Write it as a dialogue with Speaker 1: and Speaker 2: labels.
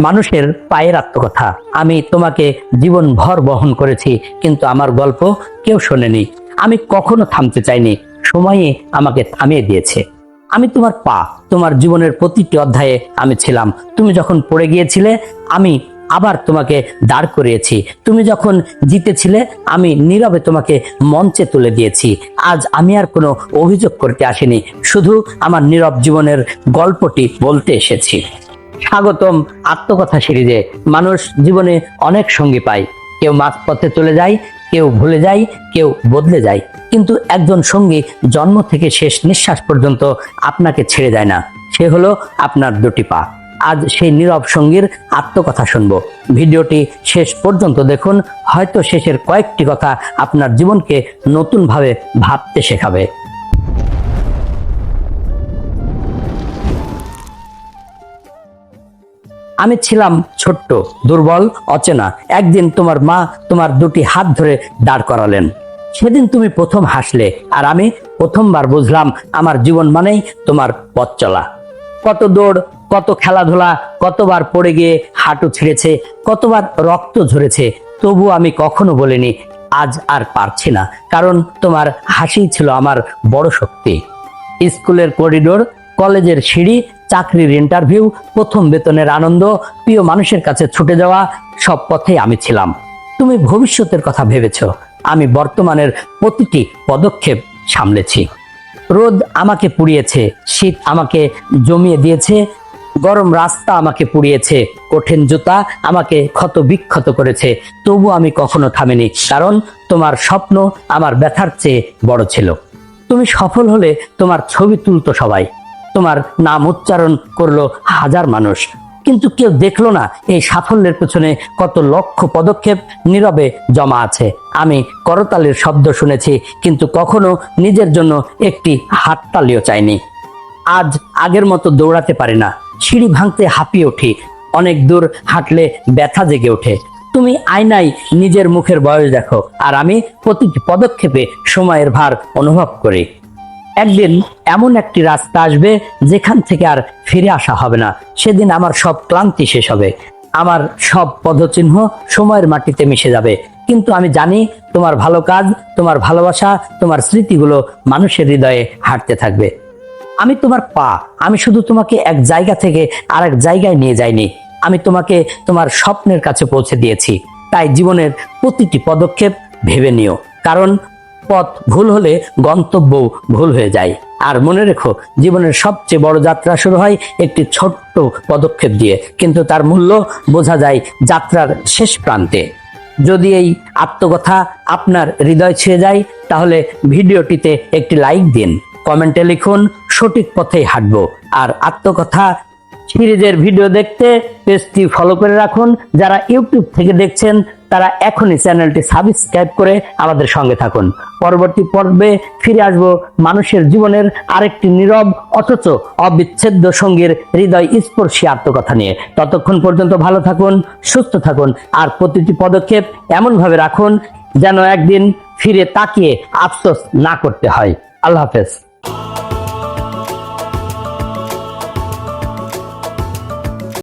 Speaker 1: মানুষের পায়ের আত্মকথা। আমি তোমাকে জীবন ভর বহন করেছি, কিন্তু আমার গল্প কেউ শোনেনি। আমি কখনো থামতে চাইনি, সময়ে আমাকে থামিয়ে দিয়েছে। আমি তোমার পা, তোমার জীবনের প্রতিটি অধ্যায়ে আমি ছিলাম। তুমি যখন পড়ে গিয়েছিলে, আমি আবার তোমাকে দাঁড় করিয়েছি। তুমি যখন জিতেছিলে, আমি নীরবে তোমাকে মঞ্চে তুলে দিয়েছি। আজ আমি আর কোনো অভিযোগ করতে আসিনি, শুধু আমার নীরব জীবনের গল্পটি বলতে এসেছি। স্বাগতম আত্মকথা সিরিজে। মানুষ জীবনে অনেক সঙ্গী পায়, কেউ মাঝপথে চলে যায়, কেউ ভুলে যায়, কেউ বদলে যায়, কিন্তু একজন সঙ্গী জন্ম থেকে শেষ নিঃশ্বাস পর্যন্ত আপনাকে ছেড়ে যায় না। সে হলো আপনার দুটি পা। আজ সেই নীরব সঙ্গীর আত্মকথা শুনবো। ভিডিওটি শেষ পর্যন্ত দেখুন, হয়তো শেষের কয়েকটি কথা আপনার জীবনকে নতুনভাবে ভাবতে শেখাবে। আমি ছিলাম ছোট্ট, দুর্বল, অচেনা। একদিন তোমার মা তোমার দুটি হাত ধরে দাঁড় করালেন। সেদিন তুমি প্রথম হাসলে, আর আমি প্রথমবার বুঝলাম আমার জীবন মানেই তোমার পথ চলা। কত দৌড়, কত খেলাধুলা, কতবার পড়ে গিয়ে হাঁটু ছিঁড়েছে, কতবার রক্ত ঝরেছে, তবু আমি কখনো বলিনি আজ আর পারছি না, কারণ তোমার হাসিই ছিল আমার বড় শক্তি। স্কুলের করিডোর, কলেজের সিঁড়ি, চাকরির ইন্টারভিউ, প্রথম বেতনের আনন্দ, প্রিয় মানুষের কাছে ছুটে যাওয়া, সব পথেই আমি ছিলাম। তুমি ভবিষ্যতের কথা ভেবেছ, আমি বর্তমানের প্রতিটি পদক্ষেপ সামলেছি। রোদ আমাকে পুড়িয়েছে, শীত আমাকে জমিয়ে দিয়েছে, গরম রাস্তা আমাকে পুড়িয়েছে, কঠিন জুতা আমাকে ক্ষত বিক্ষত করেছে, তবু আমি কখনো থামিনি, কারণ তোমার স্বপ্ন আমার ব্যথার চেয়ে বড় ছিল। তুমি সফল হলে তোমার ছবি তুলতো সবাই, তোমার নাম উচ্চারণ করলো হাজার মানুষ, কিন্তু কেউ দেখলো না এই সাফল্যের পেছনে কত লক্ষ পদক্ষেপ নীরবে জমা আছে। আমি করতালির শব্দ শুনেছি, কিন্তু কখনো নিজের জন্য একটি হাততালিও চাইনি। আজ আগের মতো দৌড়াতে পারি না, সিঁড়ি ভাঙতে হাঁপিয়ে উঠি, অনেক দূর হাঁটলে ব্যথা জেগে ওঠে। তুমি আয়নায় নিজের মুখের বয়স দেখো, আর আমি প্রতিটি পদক্ষেপে সময়ের ভার অনুভব করি। একদিন এমন একটি রাস্তা আসবে যেখান থেকে আর ফিরে আসা হবে না। সেদিন আমার সব ক্লান্তি শেষ হবে, আমার সব পদচিহ্ন সময়ের মাটিতে মিশে যাবে, কিন্তু আমি জানি তোমার ভালো কাজ, তোমার ভালোবাসা, তোমার স্মৃতিগুলো মানুষের হৃদয়ে হাঁটতে থাকবে। আমি তোমার পা, আমি শুধু তোমাকে এক জায়গা থেকে আরেক জায়গায় নিয়ে যাইনি, আমি তোমাকে তোমার স্বপ্নের কাছে পৌঁছে দিয়েছি। তাই জীবনের প্রতিটি পদক্ষেপ ভেবে নিও, কারণ পথ ভুল হলে গন্তব্য ভুল হয়ে যায়। আর মনে রেখো, জীবনের সবচেয়ে বড় যাত্রা শুরু হয় একটি ছোট্ট পদক্ষেপ দিয়ে, কিন্তু তার মূল্য বোঝা যায় যাত্রার শেষ প্রান্তে। যদি এই আত্মকথা আপনার হৃদয় ছুঁয়ে যায়, তাহলে ভিডিওটিতে একটি লাইক দিন, কমেন্টে লিখুন সঠিক পথেই হাঁটবো। আর আত্মকথা সিরিজের ভিডিও দেখতে পেজটি ফলো করে রাখুন। যারা ইউটিউব থেকে দেখছেন তারা এখনই চ্যানেলটি সাবস্ক্রাইব করে আমাদের সঙ্গে থাকুন। পরবর্তী পর্বে ফিরে আসবো মানুষের জীবনের আরেকটি নীরব অথচ অবিচ্ছেদ্য সঙ্গীর হৃদয় স্পর্শী আত্মকথা নিয়ে। ততক্ষণ পর্যন্ত ভালো থাকুন, সুস্থ থাকুন, আর প্রতিটি পদক্ষেপ এমনভাবে রাখুন যেন একদিন ফিরে তাকিয়ে আফসোস না করতে হয়। আল্লাহ হাফেজ।